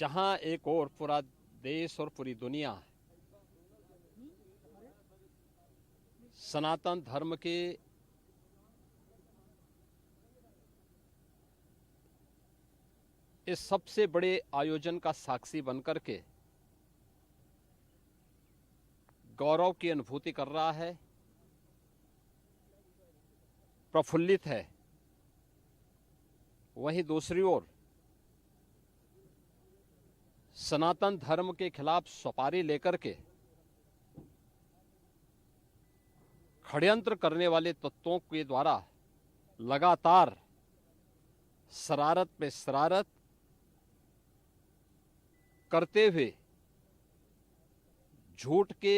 जहां एक और पूरा देश और पूरी दुनिया सनातन धर्म के इस सबसे बड़े आयोजन का साक्षी बनकर के गौरव की अनुभूति कर रहा है, प्रफुल्लित है, वहीं दूसरी ओर सनातन धर्म के खिलाफ सपारी लेकर के षड्यंत्र करने वाले तत्वों के द्वारा लगातार शरारत पे शरारत करते हुए झूठ के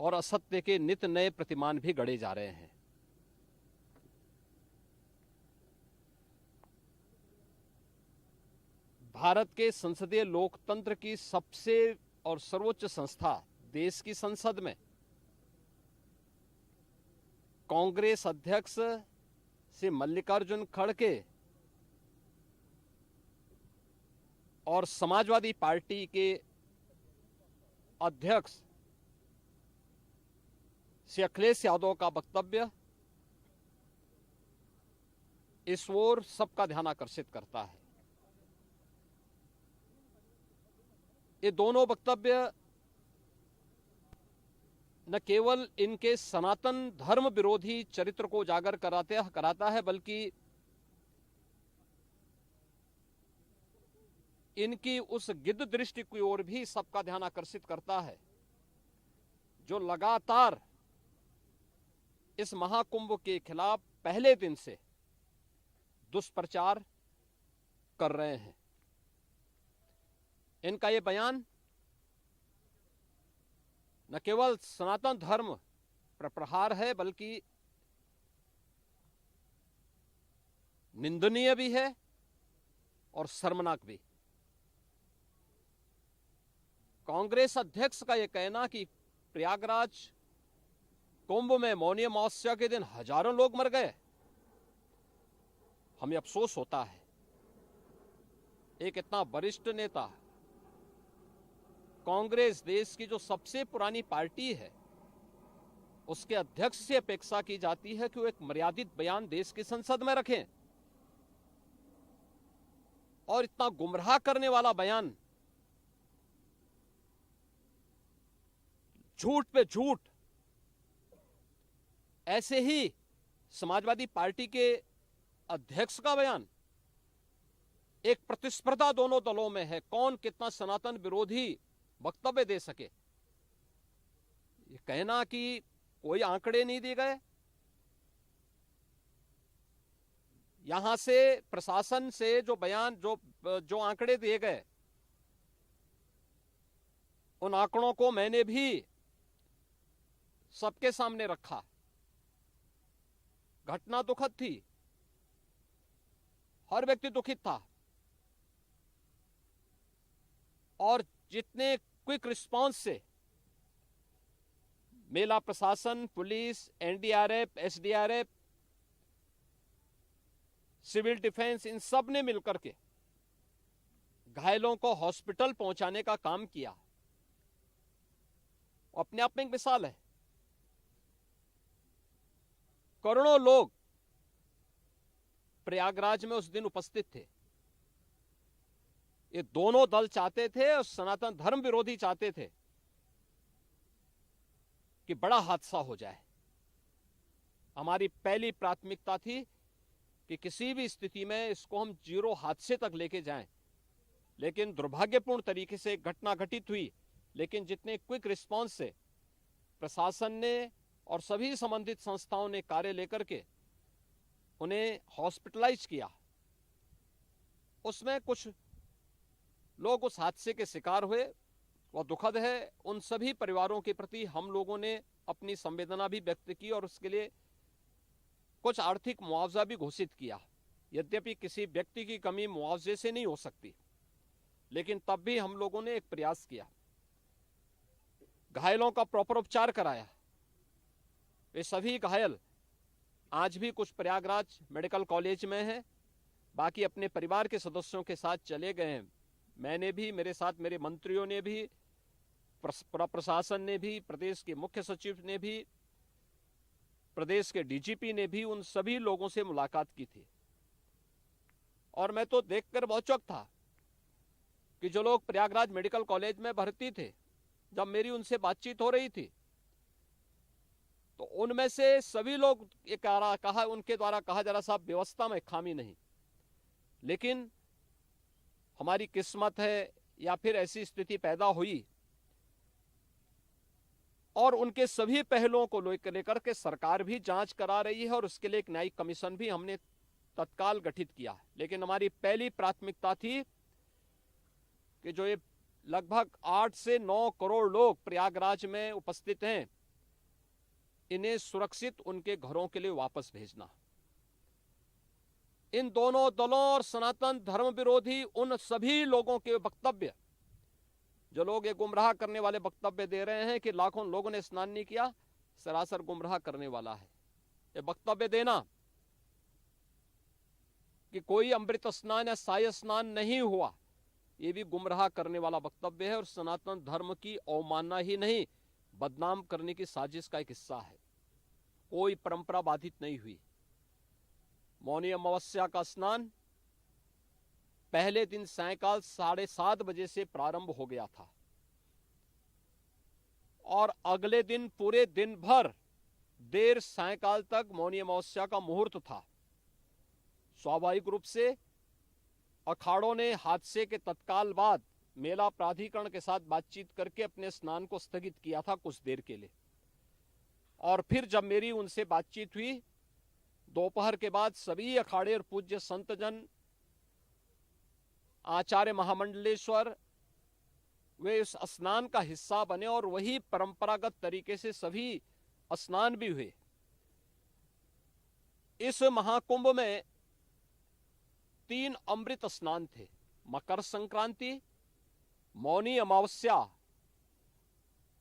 और असत्य के नित नए प्रतिमान भी गढ़े जा रहे हैं। भारत के संसदीय लोकतंत्र की सबसे और सर्वोच्च संस्था देश की संसद में कांग्रेस अध्यक्ष श्री मल्लिकार्जुन खड़गे और समाजवादी पार्टी के अध्यक्ष श्री अखिलेश यादव का वक्तव्य इस ओर सबका ध्यान आकर्षित करता है। ये दोनों वक्तव्य न केवल इनके सनातन धर्म विरोधी चरित्र को उजागर कराता है, बल्कि इनकी उस गिद्ध दृष्टि की ओर भी सबका ध्यान आकर्षित करता है जो लगातार इस महाकुंभ के खिलाफ पहले दिन से दुष्प्रचार कर रहे हैं। इनका ये बयान न केवल सनातन धर्म पर प्रहार है, बल्कि निंदनीय भी है और शर्मनाक भी। कांग्रेस अध्यक्ष का यह कहना कि प्रयागराज कुंभ में मौनी अमावस्या के दिन हजारों लोग मर गए, हमें अफसोस होता है। एक इतना वरिष्ठ नेता, कांग्रेस देश की जो सबसे पुरानी पार्टी है, उसके अध्यक्ष से अपेक्षा की जाती है कि वो एक मर्यादित बयान देश की संसद में रखें, और इतना गुमराह करने वाला बयान, झूठ पे झूठ। ऐसे ही समाजवादी पार्टी के अध्यक्ष का बयान, एक प्रतिस्पर्धा दोनों दलों में है, कौन कितना सनातन विरोधी वक्तव्य दे सके। ये कहना कि कोई आंकड़े नहीं दिए गए, यहां से प्रशासन से जो बयान जो आंकड़े दिए गए, उन आंकड़ों को मैंने भी सबके सामने रखा। घटना दुखद थी, हर व्यक्ति दुखित था, और जितने क्विक रिस्पांस से मेला प्रशासन, police, NDRF, SDRF, civil defence, इन सब ने मिलकर के घायलों को हॉस्पिटल पहुंचाने का काम किया, अपने आप में एक मिसाल है। करोड़ों लोग प्रयागराज में उस दिन उपस्थित थे। ये दोनों दल चाहते थे और सनातन धर्म विरोधी चाहते थे कि बड़ा हादसा हो जाए। हमारी पहली प्राथमिकता थी कि किसी भी स्थिति में इसको हम जीरो हादसे तक लेके जाएं, लेकिन दुर्भाग्यपूर्ण तरीके से घटना घटित हुई। लेकिन जितने क्विक रिस्पांस से प्रशासन ने और सभी संबंधित संस्थाओं ने कार्य लेकर के उन्हें हॉस्पिटलाइज किया, उसमें कुछ लोग उस हादसे के शिकार हुए, वह दुखद है। उन सभी परिवारों के प्रति हम लोगों ने अपनी संवेदना भी व्यक्त की और उसके लिए कुछ आर्थिक मुआवजा भी घोषित किया। यद्यपि किसी व्यक्ति की कमी मुआवजे से नहीं हो सकती, लेकिन तब भी हम लोगों ने एक प्रयास किया, घायलों का प्रॉपर उपचार कराया। वे सभी घायल आज भी कुछ प्रयागराज मेडिकल कॉलेज में हैं, बाकी अपने परिवार के सदस्यों के साथ चले गए हैं मैंने भी, मेरे साथ मेरे मंत्रियों ने भी, प्रशासन ने भी, प्रदेश के मुख्य सचिव ने भी, प्रदेश के डीजीपी ने भी उन सभी लोगों से मुलाकात की थी। और मैं तो देखकर बहुत चौंक था कि जो लोग प्रयागराज मेडिकल कॉलेज में भर्ती थे, जब मेरी उनसे बातचीत हो रही थी तो उनमें से सभी लोग ये कहा, उनके द्वारा कहा जा रहा साहब व्यवस्था में खामी नहीं, लेकिन हमारी किस्मत है या फिर ऐसी स्थिति पैदा हुई। और उनके सभी पहलुओं को लेकर के सरकार भी जांच करा रही है और उसके लिए एक न्यायिक कमीशन भी हमने तत्काल गठित किया है। लेकिन हमारी पहली प्राथमिकता थी कि जो ये लगभग 8 से 9 करोड़ लोग प्रयागराज में उपस्थित हैं, इन्हें सुरक्षित उनके घरों के लिए वापस भेजना। इन दोनों दलों और सनातन धर्म विरोधी उन सभी लोगों के वक्तव्य, जो लोग ये गुमराह करने वाले वक्तव्य दे रहे हैं कि लाखों लोगों ने स्नान नहीं किया, सरासर गुमराह करने वाला है। ये वक्तव्य देना कि कोई अमृत स्नान या साय स्नान नहीं हुआ, ये भी गुमराह करने वाला वक्तव्य है और सनातन धर्म की अवमानना ही नहीं, बदनाम करने की साजिश का एक हिस्सा है। कोई परंपरा बाधित नहीं हुई। मौनी अमावस्या का स्नान पहले दिन सायंकाल 7:30 बजे से प्रारंभ हो गया था और अगले दिन पूरे दिन भर देर सायंकाल तक मौनी अमावस्या का मुहूर्त था। स्वाभाविक रूप से अखाड़ों ने हादसे के तत्काल बाद मेला प्राधिकरण के साथ बातचीत करके अपने स्नान को स्थगित किया था कुछ देर के लिए। और फिर जब मेरी उनसे बातचीत हुई दोपहर के बाद, सभी अखाड़े और पूज्य संतजन, आचार्य महामंडलेश्वर, वे इस स्नान का हिस्सा बने और वही परंपरागत तरीके से सभी स्नान भी हुए। इस महाकुंभ में 3 अमृत स्नान थे, मकर संक्रांति, मौनी अमावस्या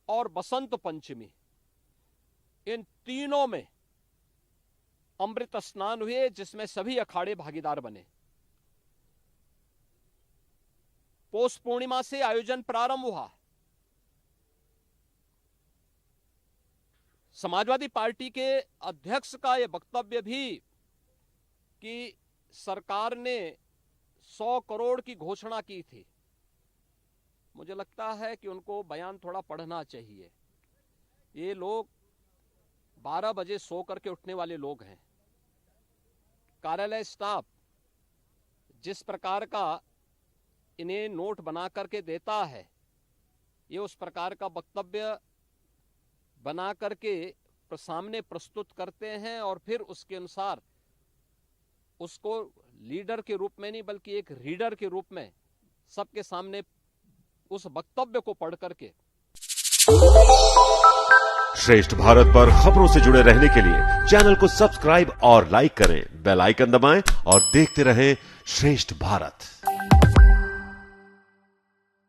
और बसंत पंचमी। इन तीनों में अमृत स्नान हुए जिसमें सभी अखाड़े भागीदार बने। पौष पूर्णिमा से आयोजन प्रारंभ हुआ। समाजवादी पार्टी के अध्यक्ष का यह वक्तव्य भी कि सरकार ने 100 करोड़ की घोषणा की थी, मुझे लगता है कि उनको बयान थोड़ा पढ़ना चाहिए। ये लोग 12 बजे सो करके उठने वाले लोग हैं। कार्यालय स्टाफ जिस प्रकार का इन्हें नोट बना करके देता है, ये उस प्रकार का वक्तव्य बना करके सामने प्रस्तुत करते हैं और फिर उसके अनुसार उसको लीडर के रूप में नहीं बल्कि एक रीडर के रूप में सबके सामने उस वक्तव्य को पढ़ करके। श्रेष्ठ भारत पर खबरों से जुड़े रहने के लिए चैनल को सब्सक्राइब और लाइक करें, बेल आइकन दबाएं और देखते रहें श्रेष्ठ भारत।